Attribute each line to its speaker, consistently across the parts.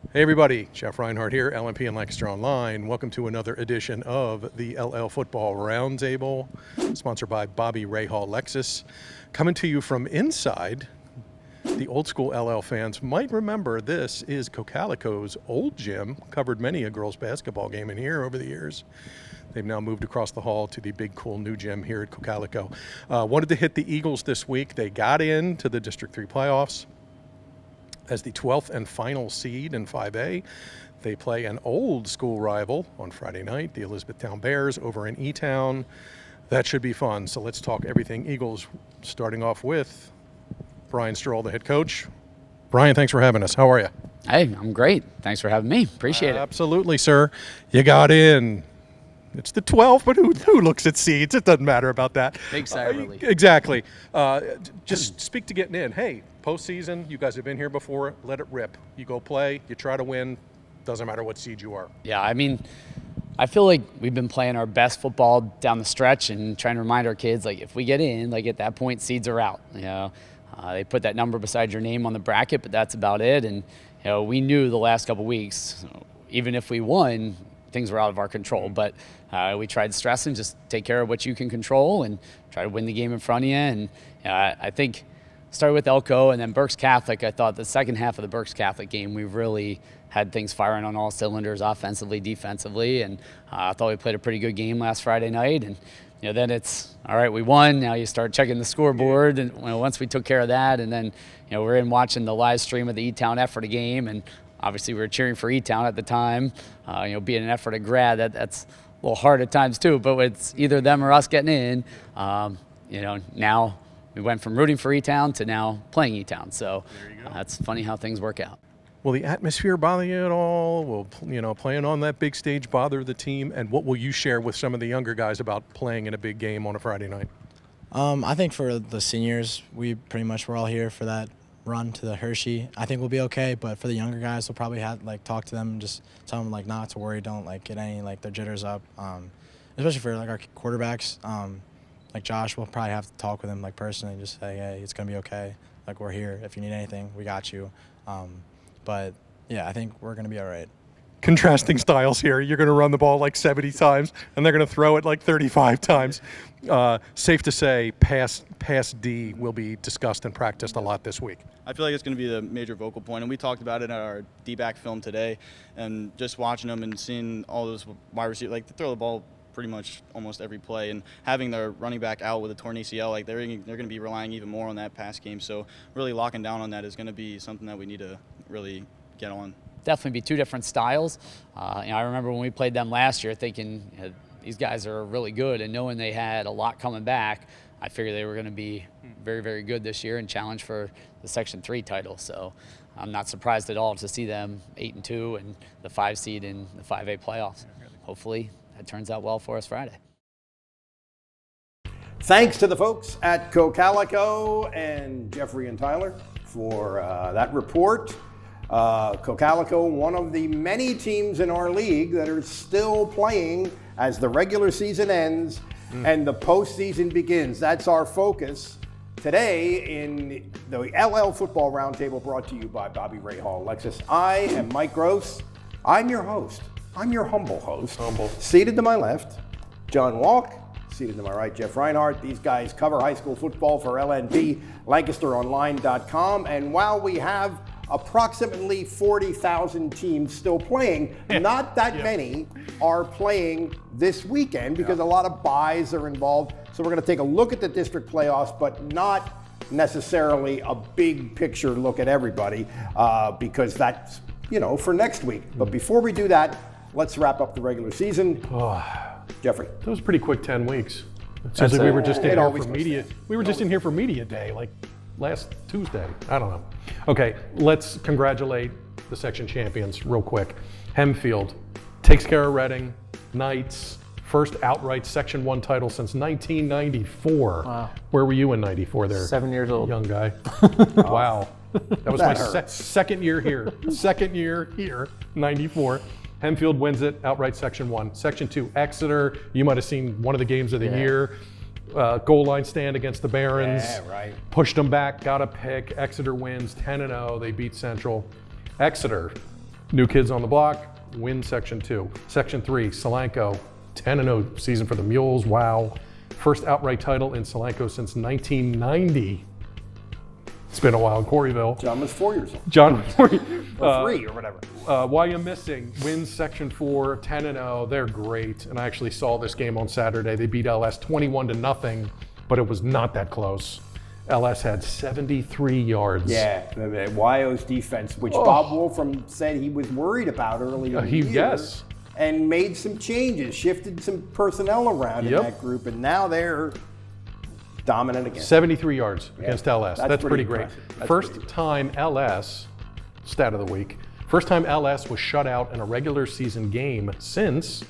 Speaker 1: Hey everybody, Jeff Reinhardt here, LMP and Lancaster Online. Welcome to another edition of the LL Football Roundtable, sponsored by Bobby Rahal Lexus. Coming to you from inside, the old school LL fans might remember this is Cocalico's old gym. Covered many a girls basketball game in here over the years. They've now moved across the hall to the big, cool new gym here at Cocalico. Wanted to hit the Eagles this week. They got into the District 3 playoffs as the 12th and final seed in 5A. They play an old school rival on Friday night, the Elizabethtown Bears over in E-Town. That should be fun. So let's talk everything Eagles, starting off with Brian Stroll, the head coach. Brian, thanks for having us. How are you?
Speaker 2: Hey, I'm great. Thanks for having me. Appreciate it.
Speaker 1: Absolutely, sir. You got in. It's the 12th, but who looks at seeds? It doesn't matter about that.
Speaker 2: Big sigh of relief.
Speaker 1: Exactly. Just speak to getting in. Hey, postseason, you guys have been here before. Let it rip. You go play. You try to win. Doesn't matter what seed you are.
Speaker 2: Yeah, I mean, I feel like we've been playing our best football down the stretch and trying to remind our kids, like, if we get in, like, at that point, seeds are out. You know, they put that number beside your name on the bracket, but that's about it. And, you know, we knew the last couple weeks, even if we won, things were out of our control. But we tried stressing, just take care of what you can control and try to win the game in front of you. And I think started with Elko and then Berks Catholic. I thought the second half of the Berks Catholic game, we really had things firing on all cylinders, offensively, defensively. And I thought we played a pretty good game last Friday night. And then it's, all right, we won. Now you start checking the scoreboard. And once we took care of that, and then we're in watching the live stream of the E-Town effort game. And obviously we were cheering for E-Town at the time. Being an effort of grad, that's a little hard at times too, but it's either them or us getting in. Now we went from rooting for E-Town to now playing E-Town. So that's funny how things work out.
Speaker 1: Will the atmosphere bother you at all? Will, playing on that big stage bother the team? And what will you share with some of the younger guys about playing in a big game on a Friday night?
Speaker 3: I think for the seniors, we pretty much were all here for that run to the Hershey. I think we'll be okay, but for the younger guys, we'll probably have talk to them, just tell them not to worry, don't get any their jitters up. Especially for our quarterbacks, like Josh, we'll probably have to talk with him personally, just say, hey, it's gonna be okay. We're here. If you need anything, we got you. But yeah, I think we're gonna be all right.
Speaker 1: Contrasting styles here. You're going to run the ball 70 times, and they're going to throw it 35 times. Safe to say, pass D will be discussed and practiced a lot this week.
Speaker 4: I feel like it's going to be the major vocal point, and we talked about it in our D-back film today, and just watching them and seeing all those wide receivers, they throw the ball pretty much almost every play, and having their running back out with a torn ACL, they're going to be relying even more on that pass game. So really locking down on that is going to be something that we need to really get on.
Speaker 2: Definitely be two different styles. I remember when we played them last year thinking these guys are really good, and knowing they had a lot coming back, I figured they were going to be very, very good this year and challenge for the Section 3 title. So I'm not surprised at all to see them 8-2 and the 5 seed in the 5A playoffs. Hopefully that turns out well for us Friday.
Speaker 5: Thanks to the folks at Cocalico and Jeffrey and Tyler for that report. Cocalico, one of the many teams in our league that are still playing as the regular season ends and the postseason begins. That's our focus today in the LL Football Roundtable, brought to you by Bobby Rahal Lexus. I am Mike Gross. I'm your host. I'm your humble host. Seated to my left, John Walk. Seated to my right, Jeff Reinhardt. These guys cover high school football for LNP, LancasterOnline.com. And while we have approximately 40,000 teams still playing, not that many are playing this weekend because a lot of buys are involved. So we're going to take a look at the district playoffs, but not necessarily a big picture look at everybody because that's, for next week. But before we do that, let's wrap up the regular season. Jeffrey.
Speaker 1: That was a pretty quick 10 weeks. It says that we were just in here for media. We were just in here for media day, last Tuesday. I don't know. Okay, let's congratulate the section champions real quick. Hempfield takes care of Reading. Knights, first outright Section 1 title since 1994. Wow. Where were you in 94 there?
Speaker 6: 7 years old.
Speaker 1: Young guy. Wow. That was my second year here. Second year here, 94. Hempfield wins it, outright Section 1. Section 2, Exeter. You might have seen one of the games of the year. Goal line stand against the Barons.
Speaker 5: Yeah, right.
Speaker 1: Pushed them back, got a pick. Exeter wins 10-0. They beat Central. Exeter, New kids on the block, win Section 2. Section 3, Solanco, 10-0 season for the Mules. Wow. First outright title in Solanco since 1990. It's been a while in Coreyville.
Speaker 5: John was 4 years old.
Speaker 1: John,
Speaker 5: Or 3 or whatever.
Speaker 1: why you missing? Wins Section 4, 10-0. They're great. And I actually saw this game on Saturday. They beat LS 21-0, but it was not that close. LS had 73 yards.
Speaker 5: Yeah, the YO's defense, which Bob Wolfram said he was worried about earlier in the year.
Speaker 1: Yes.
Speaker 5: And made some changes, shifted some personnel around in that group, and now they're dominant again.
Speaker 1: 73 yards against LS. That's pretty great.
Speaker 5: impressive.
Speaker 1: First time LS, stat of the week, first time LS was shut out in a regular season game since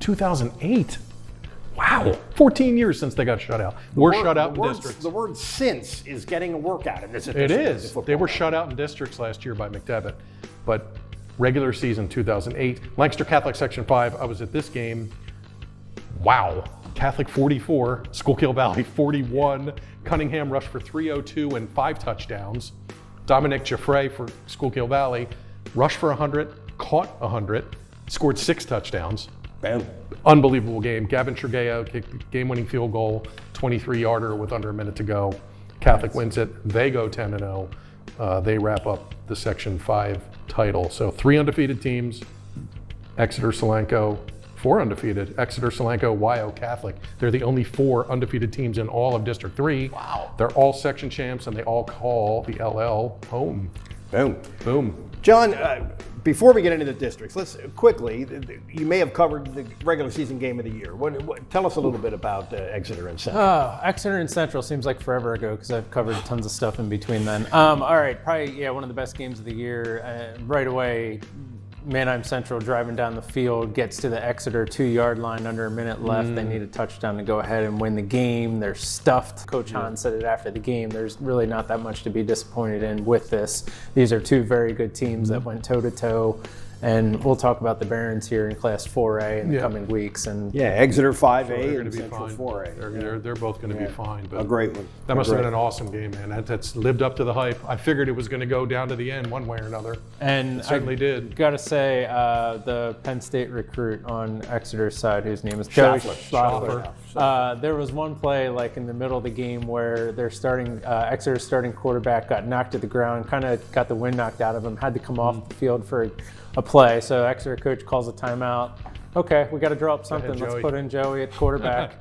Speaker 1: 2008. Wow, 14 years since they got shut out. We're shut out in districts.
Speaker 5: The word "since" is getting a workout in this
Speaker 1: It
Speaker 5: edition of the
Speaker 1: is.
Speaker 5: Football
Speaker 1: They were
Speaker 5: Roundtable.
Speaker 1: shut out in districts last year by McDevitt, but regular season 2008. Lancaster Catholic Section 5, I was at this game. Wow. Catholic 44, Schuylkill Valley 41. Cunningham rushed for 302 and 5 touchdowns. Dominic Jaffray for Schuylkill Valley rushed for 100, caught 100, scored 6 touchdowns.
Speaker 5: Bam.
Speaker 1: Unbelievable game. Gavin Trigeo kicked the game-winning field goal, 23-yarder with under a minute to go. Catholic wins it. They go 10-0. They wrap up the Section 5 title. So 3 undefeated teams. Exeter, Solanco, 4 undefeated. Exeter, Solanco, YO, Catholic. They're the only 4 undefeated teams in all of District 3. Wow. They're all section champs, and they all call the LL home.
Speaker 5: Boom.
Speaker 1: Boom.
Speaker 5: John, before we get into the districts, let's quickly, you may have covered the regular season game of the year. Tell us a little bit about Exeter and Central.
Speaker 6: Exeter and Central seems like forever ago because I've covered tons of stuff in between then. All right, probably, one of the best games of the year. Right away, Manheim Central driving down the field gets to the Exeter 2-yard line under a minute left. They need a touchdown to go ahead and win the game. They're stuffed. Coach Hahn said it after the game. There's really not that much to be disappointed in with this. These are 2 very good teams that went toe-to-toe. And we'll talk about the Barons here in Class 4A in the coming weeks. And
Speaker 5: Exeter 5A
Speaker 1: They're
Speaker 5: and
Speaker 1: going to be
Speaker 5: Central
Speaker 1: fine.
Speaker 5: 4A.
Speaker 1: They're both going to be fine. But
Speaker 5: A great one.
Speaker 1: That must have been an awesome game, man. That's lived up to the hype. I figured it was going to go down to the end one way or another.
Speaker 6: And
Speaker 1: It certainly did.
Speaker 6: Got to say, the Penn State recruit on Exeter's side, whose name is Joey Schloffler. There was one play, like in the middle of the game, where their Exeter's starting quarterback got knocked to the ground, kind of got the wind knocked out of him, had to come off the field for a play. So Exeter coach calls a timeout. Okay, we got to draw up something. Let's put in Joey at quarterback.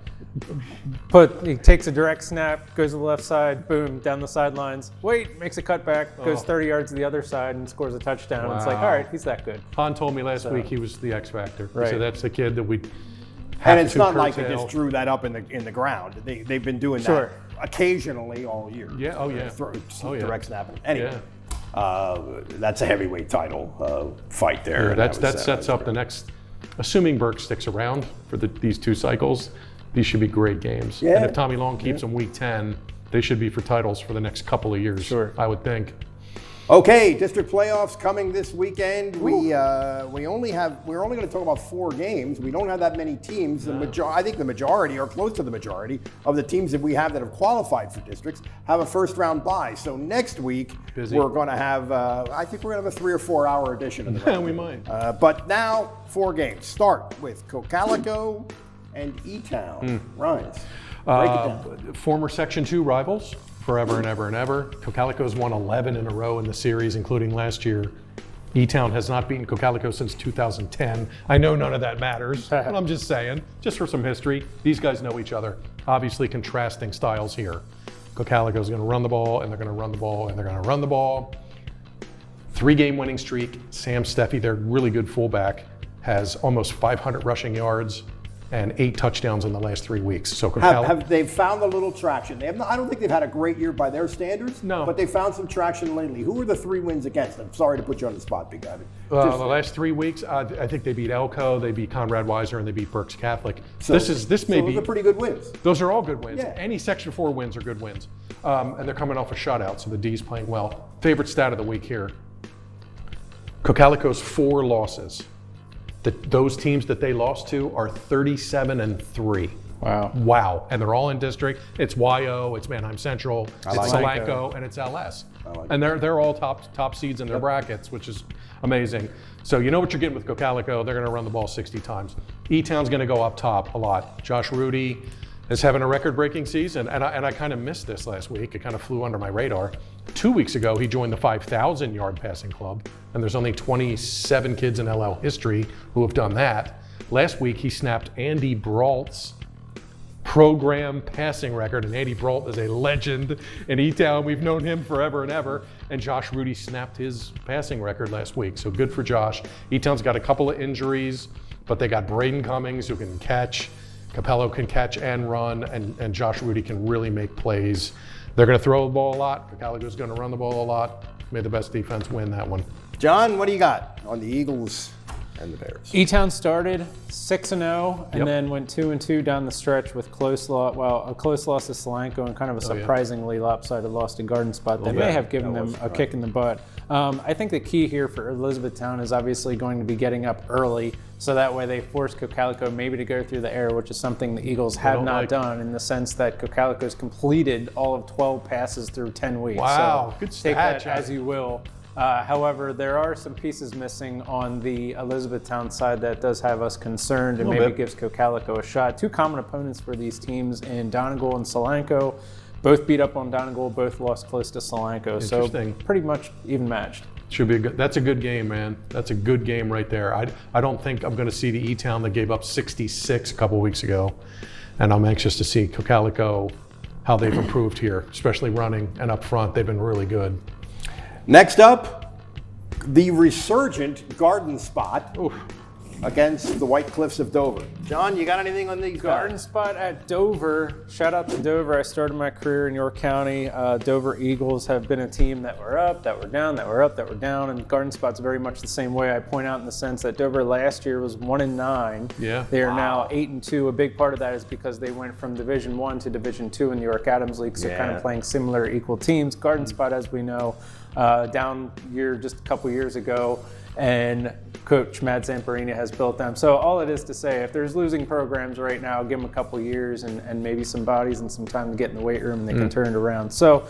Speaker 6: He takes a direct snap, goes to the left side, boom, down the sidelines. Wait, makes a cutback, goes 30 yards to the other side and scores a touchdown.
Speaker 1: Wow.
Speaker 6: It's like, all right, he's that good.
Speaker 1: Han told me last week he was the X factor.
Speaker 6: Right.
Speaker 1: So that's the kid that we have
Speaker 5: And it's
Speaker 1: to
Speaker 5: not like they
Speaker 1: curtail.
Speaker 5: just drew that up in the ground. They've been doing
Speaker 6: Sure.
Speaker 5: that occasionally all year.
Speaker 1: Yeah, oh yeah.
Speaker 5: Direct snapping. Anyway.
Speaker 1: Yeah.
Speaker 5: That's a heavyweight title fight there.
Speaker 1: Yeah, that sets up the next, assuming Burke sticks around for these 2 cycles, these should be great games.
Speaker 5: Yeah.
Speaker 1: And if Tommy Long keeps them week 10, they should be for titles for the next couple of years, I would think.
Speaker 5: Okay, district playoffs coming this weekend. We're only going to talk about 4 games. We don't have that many teams. I think the majority, or close to the majority, of the teams that we have that have qualified for districts have a first round bye. So next week we're going to have, I think we're going to have a 3 or 4 hour edition of the
Speaker 1: Yeah, we might.
Speaker 5: But now 4 games. Start with Cocalico and E-Town. Ryan, break it down.
Speaker 1: Former Section 2 rivals, forever and ever and ever. Cocalico's won 11 in a row in the series, including last year. E-Town has not beaten Cocalico since 2010. I know none of that matters, but I'm just saying, just for some history, these guys know each other. Obviously contrasting styles here. Cocalico's going to run the ball, and they're going to run the ball, and they're going to run the ball. 3-game winning streak. Sam Steffi, their really good fullback, has almost 500 rushing yards and 8 touchdowns in the last 3 weeks. So
Speaker 5: Have they found a little traction? They have not, I don't think they've had a great year by their standards.
Speaker 1: No.
Speaker 5: But they found some traction lately. Who were the 3 wins against? I'm sorry to put you on the spot, Big Guy.
Speaker 1: the last 3 weeks, I think they beat Elko, they beat Conrad Weiser, and they beat Berks Catholic.
Speaker 5: Those are pretty good wins.
Speaker 1: Those are all good wins.
Speaker 5: Yeah.
Speaker 1: Any Section 4 wins are good wins. And they're coming off a shutout, so the D's playing well. Favorite stat of the week here. Cocalico's 4 losses. Those teams that they lost to are 37-3. Wow. And they're all in district. It's YO, it's Manheim Central, it's Solanco, and it's LS. And they're all top seeds in their brackets, which is amazing. So you know what you're getting with Cocalico. They're going to run the ball 60 times. E-Town's going to go up top a lot. Josh Rudy is having a record-breaking season, and I kind of missed this last week. It kind of flew under my radar. 2 weeks ago, he joined the 5,000-yard passing club, and there's only 27 kids in LL history who have done that. Last week, he snapped Andy Brault's program passing record, and Andy Brault is a legend in E-Town. We've known him forever and ever, and Josh Rudy snapped his passing record last week, so good for Josh. E-Town's got a couple of injuries, but they got Braden Cummings who can catch, Capello can catch and run, and Josh Rudy can really make plays. They're going to throw the ball a lot. Cocalico's going to run the ball a lot. May the best defense win that one.
Speaker 5: John, what do you got on the Eagles and the Bears?
Speaker 6: E-Town started 6-0 and then went 2-2 down the stretch with a close loss to Solanco and kind of a surprisingly lopsided loss to Garden Spot. They may have given them a kick in the butt. I think the key here for Elizabethtown is obviously going to be getting up early, so that way they force Cocalico maybe to go through the air, which is something the Eagles have not done, in the sense that Cocalico's completed all of 12 passes through 10 weeks.
Speaker 1: Wow,
Speaker 6: so
Speaker 1: good stat,
Speaker 6: take that
Speaker 1: Jack.
Speaker 6: as you will. However, there are some pieces missing on the Elizabethtown side that does have us concerned and maybe gives Cocalico a shot. Two common opponents for these teams in Donegal and Solanco. Both beat up on Donegal, both lost close to Solanco. So pretty much even matched.
Speaker 1: Should be that's a good game, man. That's a good game right there. I don't think I'm going to see the E-Town that gave up 66 a couple weeks ago, and I'm anxious to see Cocalico, how they've improved here, especially running and up front. They've been really good.
Speaker 5: Next up, the resurgent Garden Spot against the White Cliffs of Dover. John, you got anything on these
Speaker 6: Garden Spot at Dover. Shout out to Dover. I started my career in York County. Dover Eagles have been a team that were up, that were down, that were up, that were down, and Garden Spot's very much the same way. I point out in the sense that Dover last year was 1-9.
Speaker 1: Yeah.
Speaker 6: They are now 8-2. A big part of that is because they went from Division I to Division II in the York Adams League, so kind of playing similar equal teams. Garden Spot, as we know, down year just a couple years ago, and Coach Matt Zamperini has built them. So all it is to say, if there's losing programs right now, give them a couple years and maybe some bodies and some time to get in the weight room, and they can turn it around. So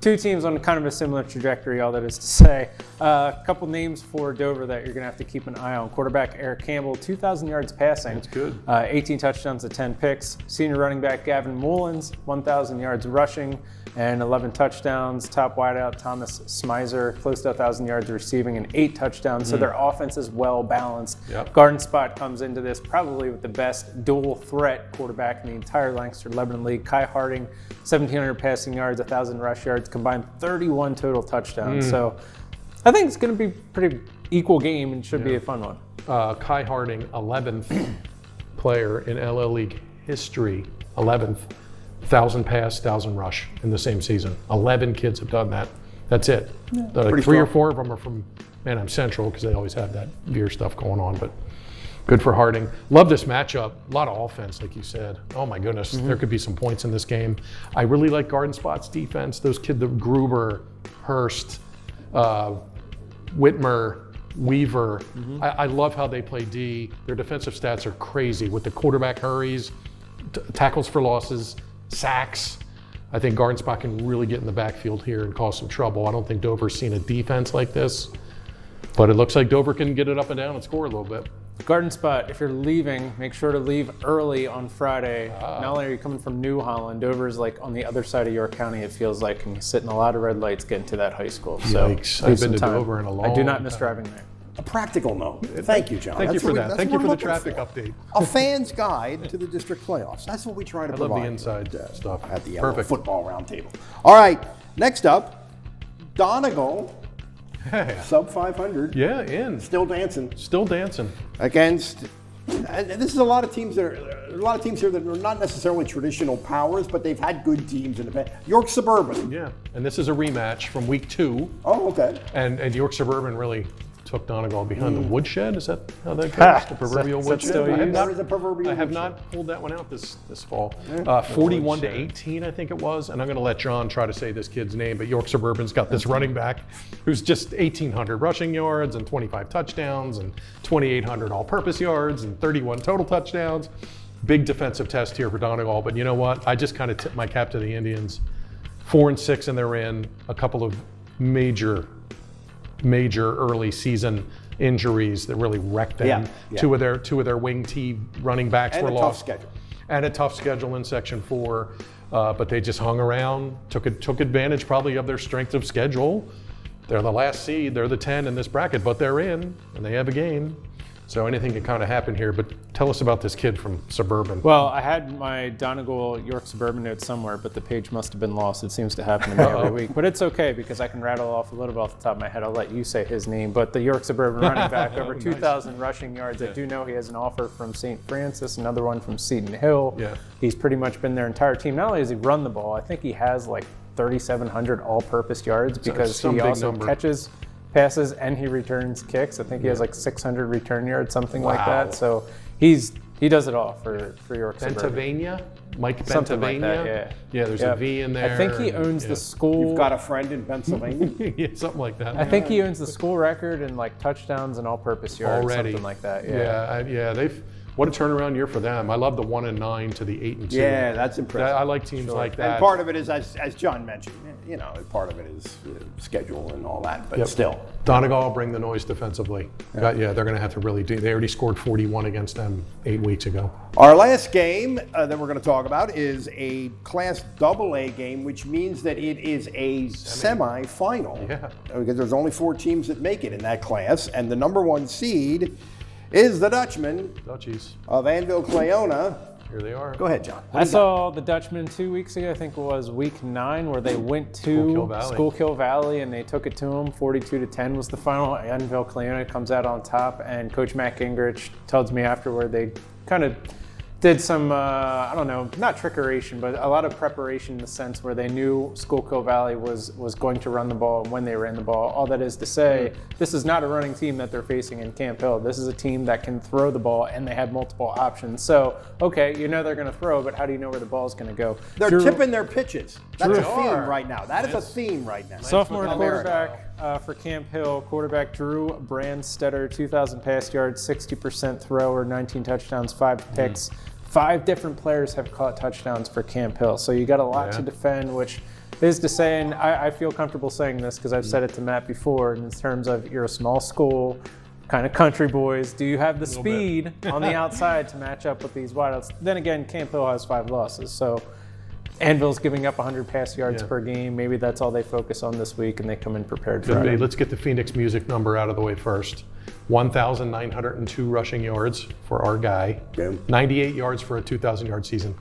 Speaker 6: two teams on kind of a similar trajectory, all that is to say. A couple names for Dover that you're going to have to keep an eye on. Quarterback Eric Campbell, 2,000 yards passing.
Speaker 1: That's good.
Speaker 6: 18 touchdowns to 10 picks. Senior running back Gavin Mullins, 1,000 yards rushing and 11 touchdowns. Top wideout Thomas Smizer, close to 1,000 yards receiving and 8 touchdowns. So their offense is well balanced. Garden Spot comes into this probably with the best dual threat quarterback in the entire Lancaster Lebanon League. Kai Harding, 1,700 passing yards, 1,000 rush yards, combined 31 total touchdowns. So I think it's going to be a pretty equal game and should be a fun one.
Speaker 1: Kai Harding, 11th player in LL League history, 11th. 1,000 pass, 1,000 rush in the same season. 11 kids have done that. That's it. Like 3 or 4 of them are from Manheim Central because they always have that veer stuff going on, but good for Harding. Love this matchup. A lot of offense, like you said. Oh my goodness, there could be some points in this game. I really like Garden Spot's defense. Those kids, the Gruber, Hurst, Whitmer, Weaver. I love how they play D. Their defensive stats are crazy with the quarterback hurries, tackles for losses, sacks. I think Garden Spot can really get in the backfield here and cause some trouble. I don't think Dover's seen a defense like this, but it looks like Dover can get it up and down and score a little bit.
Speaker 6: Garden Spot, if you're leaving, make sure to leave early on Friday. Not only are you coming from New Holland, Dover's like on the other side of York County, it feels like, and you sit in a lot of red lights getting to that high school.
Speaker 1: Yikes.
Speaker 6: So
Speaker 1: I've been to Dover in a long
Speaker 6: I do not miss
Speaker 1: time.
Speaker 6: driving there.
Speaker 5: A practical note. Thank you, John.
Speaker 1: Thank you for that. Thank you for the traffic
Speaker 5: update.
Speaker 1: update.
Speaker 5: A fan's guide to the district playoffs. That's what we try to
Speaker 1: I love
Speaker 5: provide.
Speaker 1: the inside stuff.
Speaker 5: At the
Speaker 1: Perfect.
Speaker 5: Football Roundtable. All right, next up, Donegal, sub 500.
Speaker 1: Yeah, in.
Speaker 5: Still dancing
Speaker 1: Still dancing.
Speaker 5: against. And this is a lot of teams here that are not necessarily traditional powers, but they've had good teams in the past. York Suburban.
Speaker 1: Yeah, and this is a rematch from week 2.
Speaker 5: Oh, okay.
Speaker 1: And York Suburban really took Donegal behind the woodshed. Is that how that goes? The proverbial
Speaker 6: Is that
Speaker 1: woodshed.
Speaker 6: still
Speaker 1: I have
Speaker 6: used?
Speaker 1: not-
Speaker 5: There is a proverbial
Speaker 1: I have
Speaker 5: woodshed.
Speaker 1: not pulled that one out this fall. 41 to 18, I think it was. And I'm going to let John try to say this kid's name. But York Suburban's got this running back who's just 1,800 rushing yards and 25 touchdowns and 2,800 all-purpose yards and 31 total touchdowns. big defensive test here for Donegal, but you know what? I just kind of tip my cap to the Indians. 4-6 and they're in. A couple of major early season injuries that really wrecked them.
Speaker 5: Yeah.
Speaker 1: Two of their wing T running backs
Speaker 5: And
Speaker 1: were
Speaker 5: a
Speaker 1: lost.
Speaker 5: tough schedule.
Speaker 1: And a tough schedule in Section 4, but they just hung around, took advantage probably of their strength of schedule. They're the last seed, they're the 10 in this bracket, but they're in and they have a game. So anything can kind of happen here, but tell us about this kid from Suburban.
Speaker 6: Well, I had my Donegal York Suburban notes somewhere, but the page must have been lost. It seems to happen to me every week. But it's okay because I can rattle off a little bit off the top of my head. I'll let you say his name. But the York Suburban running back, over 2,000 rushing yards. I do know he has an offer from St. Francis, another one from Seton Hill.
Speaker 1: Yeah.
Speaker 6: He's pretty much been their entire team. Not only does he run the ball, I think he has like 3,700 all-purpose yards because
Speaker 1: some
Speaker 6: he
Speaker 1: big
Speaker 6: also
Speaker 1: number.
Speaker 6: catches passes and he returns kicks. I think he has like 600 return yards, something like
Speaker 1: Wow.
Speaker 6: that. So he does it all for York Suburban.
Speaker 1: Pennsylvania? Mike
Speaker 6: Something like
Speaker 1: Pennsylvania?
Speaker 6: that,
Speaker 1: Yeah, there's
Speaker 6: Yep.
Speaker 1: a V in there.
Speaker 6: I think he owns the school.
Speaker 5: You've got a friend in Pennsylvania?
Speaker 1: yeah, something like that.
Speaker 6: I think he owns the school record in like touchdowns and all-purpose yards,
Speaker 1: Already.
Speaker 6: something like that.
Speaker 1: Yeah, they've what a turnaround year for them. I love the 1-9 to the 8-2.
Speaker 5: Yeah, that's impressive.
Speaker 1: I like teams like that.
Speaker 5: And part of it is, as John mentioned, you know, part of it is schedule and all that, but still.
Speaker 1: Donegal bring the noise defensively. They're going to have to really do. They already scored 41 against them 8 weeks ago.
Speaker 5: Our last game that we're going to talk about is a Class AA game, which means that it is a semi-final.
Speaker 1: Yeah.
Speaker 5: Because there's only 4 teams that make it in that class, and the number 1 seed is the Dutchmen
Speaker 1: Dutchies.
Speaker 5: of Anvil Clayona.
Speaker 1: Here they are.
Speaker 5: Go ahead, John.
Speaker 6: I saw the Dutchmen 2 weeks ago. I think it was week 9, where they went to Schuylkill Valley and they took it to them. 42-10 was the final. Anvil Clayona comes out on top, and Coach Matt Gingrich tells me afterward they kind of did some, I don't know, not trickeration, but a lot of preparation in the sense where they knew Schuylkill Valley was going to run the ball when they ran the ball. All that is to say, this is not a running team that they're facing in Camp Hill. This is a team that can throw the ball, and they have multiple options. So, okay, you know they're going to throw, but how do you know where the ball is going to go?
Speaker 5: They're tipping their pitches. That's a
Speaker 1: Drew-
Speaker 5: theme right now. That is a theme right now.
Speaker 6: Sophomore
Speaker 5: in America.
Speaker 6: quarterback for Camp Hill, quarterback Drew Brandstetter, 2,000 pass yards, 60% thrower, 19 touchdowns, 5 picks. 5 different players have caught touchdowns for Camp Hill. So you got a lot to defend, which is to say, and I feel comfortable saying this because I've said it to Matt before, in terms of you're a small school, kind of country boys. Do you have the speed on the outside to match up with these wideouts? Then again, Camp Hill has 5 losses. So Anvil's giving up 100 pass yards per game. Maybe that's all they focus on this week, and they come in prepared for it.
Speaker 1: Let's get the Phoenix music number out of the way first. 1,902 rushing yards for our guy. 98 yards for a 2,000-yard season.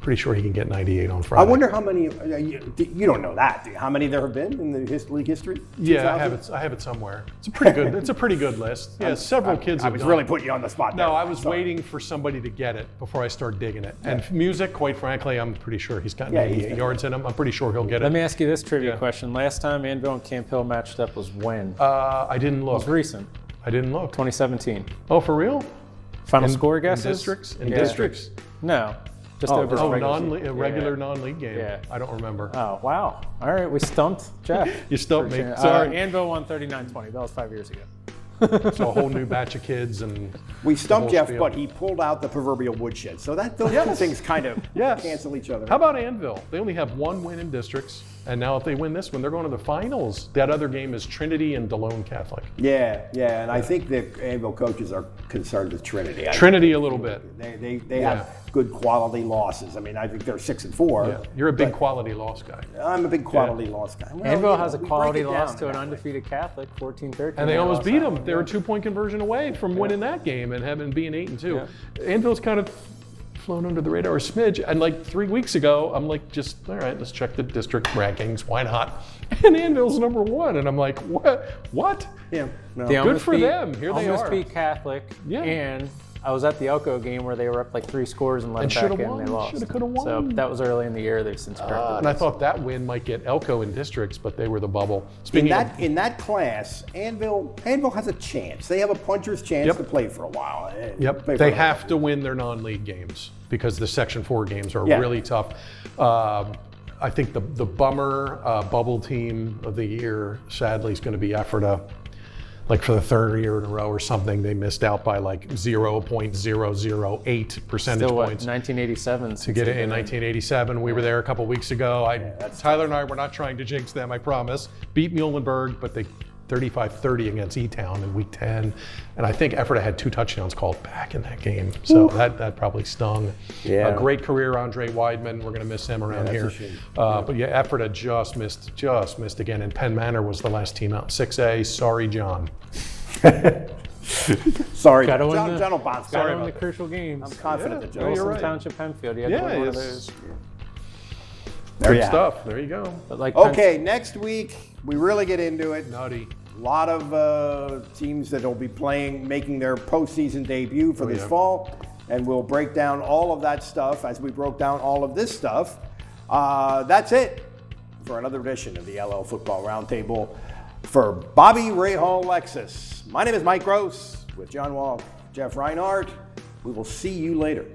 Speaker 1: Pretty sure he can get 98 on Friday.
Speaker 5: I wonder how many, you don't know that, do you? How many there have been in the league history?
Speaker 1: Yeah,
Speaker 5: 2,000?
Speaker 1: I have it somewhere. It's a pretty good. It's a pretty good list. Yeah, several kids.
Speaker 5: I
Speaker 1: have
Speaker 5: was
Speaker 1: done
Speaker 5: really
Speaker 1: it.
Speaker 5: putting you on the spot there.
Speaker 1: No, I was
Speaker 5: Sorry.
Speaker 1: waiting for somebody to get it before I start digging it. And music, quite frankly, I'm pretty sure he's got 98 yards in him. I'm pretty sure he'll get
Speaker 6: Let
Speaker 1: it.
Speaker 6: me ask you this trivia question. Last time Anvil and Camp Hill matched up was when?
Speaker 1: I didn't
Speaker 6: It
Speaker 1: look.
Speaker 6: was recent,
Speaker 1: I didn't look.
Speaker 6: 2017.
Speaker 1: Oh, for real?
Speaker 6: Final
Speaker 1: In-
Speaker 6: score
Speaker 1: in
Speaker 6: guesses?
Speaker 1: districts? In
Speaker 6: Yeah.
Speaker 1: districts?
Speaker 6: No, just
Speaker 5: Oh,
Speaker 6: over
Speaker 1: Oh,
Speaker 6: regular.
Speaker 1: a regular non-league game.
Speaker 6: Yeah.
Speaker 1: I don't remember.
Speaker 6: Oh, wow. All right, we stumped Jeff.
Speaker 1: You stumped me.
Speaker 6: Sorry.
Speaker 1: Sorry.
Speaker 6: Anvil won 39-20. That was 5 years ago.
Speaker 1: So a whole new batch of kids and
Speaker 5: We stumped
Speaker 1: whole
Speaker 5: Jeff,
Speaker 1: spiel.
Speaker 5: but he pulled out the proverbial woodshed. So that those two things kind of cancel each other.
Speaker 1: How about Anvil? They only have 1 win in districts, and now if they win this one, they're going to the finals. That other game is Trinity and DeLone Catholic.
Speaker 5: Yeah, and I think the Anvil coaches are concerned with Trinity.
Speaker 1: Trinity a little bit.
Speaker 5: They have good quality losses. I mean, I think they're 6-4.
Speaker 1: Yeah. You're a big quality loss guy.
Speaker 5: I'm a big quality loss guy. Well,
Speaker 6: Anvil has a
Speaker 5: we
Speaker 6: quality
Speaker 5: break it
Speaker 6: loss
Speaker 5: down
Speaker 6: to an
Speaker 5: that way.
Speaker 6: undefeated Catholic, 14-13.
Speaker 1: And they almost
Speaker 6: lost
Speaker 1: beat
Speaker 6: that
Speaker 1: them.
Speaker 6: one.
Speaker 1: They were a 2-point conversion away from winning that game and having being 8-2. Anvil's kind of flown under the radar a smidge. And like 3 weeks ago, I'm like, just all right, let's check the district rankings. Why not? And Anvil's number 1, and I'm like, what?
Speaker 5: Yeah, no.
Speaker 6: They
Speaker 1: Good
Speaker 6: almost
Speaker 1: for
Speaker 6: beat-
Speaker 1: them. Here they
Speaker 6: almost
Speaker 1: are.
Speaker 6: beat Catholic.
Speaker 1: Yeah.
Speaker 6: And I was at the Elko game where they were up like 3 scores and let
Speaker 1: And
Speaker 6: them back
Speaker 1: shoulda
Speaker 6: in.
Speaker 1: won.
Speaker 6: They lost.
Speaker 1: Shoulda, coulda won.
Speaker 6: So that was early in the year. They've since corrected.
Speaker 1: And I thought that win might get Elko in districts, but they were the bubble.
Speaker 5: In
Speaker 1: Speaking of,
Speaker 5: that class, Anvil has a chance. They have a puncher's chance to play for a while. Play for
Speaker 1: they
Speaker 5: a-
Speaker 1: have to win their non-league games because the Section 4 games are
Speaker 5: Yeah.
Speaker 1: really tough. I think the bummer bubble team of the year, sadly, is going to be Ephrata. like for the third year in a row or something, they missed out by like 0.008 percentage
Speaker 6: Still, what,
Speaker 1: points
Speaker 6: 1987
Speaker 1: to get it in 1987. We were there a couple weeks ago. Tyler and I were not trying to jinx them, I promise. Beat Muhlenberg, but they 35-30 against E-Town in week 10. And I think Ephrata had 2 touchdowns called back in that game. So that probably stung.
Speaker 5: Yeah.
Speaker 1: A great career, Andre Weidman. We're going to miss him around here. But yeah, Ephrata just missed again. And Penn Manor was the last team out. 6A, sorry, John.
Speaker 5: Sorry,
Speaker 6: Gotta win
Speaker 5: John will bounce
Speaker 6: Gotta
Speaker 5: back.
Speaker 6: win the crucial games.
Speaker 5: I'm confident that John
Speaker 1: you're
Speaker 6: Wilson
Speaker 1: right.
Speaker 6: Township Penfield. You had to win one of those.
Speaker 5: There you
Speaker 1: Good
Speaker 5: have
Speaker 1: stuff. There you go.
Speaker 6: But like
Speaker 5: Okay, next week we really get into it.
Speaker 1: Nutty.
Speaker 5: A lot of teams that will be making their postseason debut for this fall, and we'll break down all of that stuff as we broke down all of this stuff. That's it for another edition of the LL Football Roundtable. For Bobby Rahal Lexus, my name is Mike Gross with John Wall, Jeff Reinhardt. We will see you later.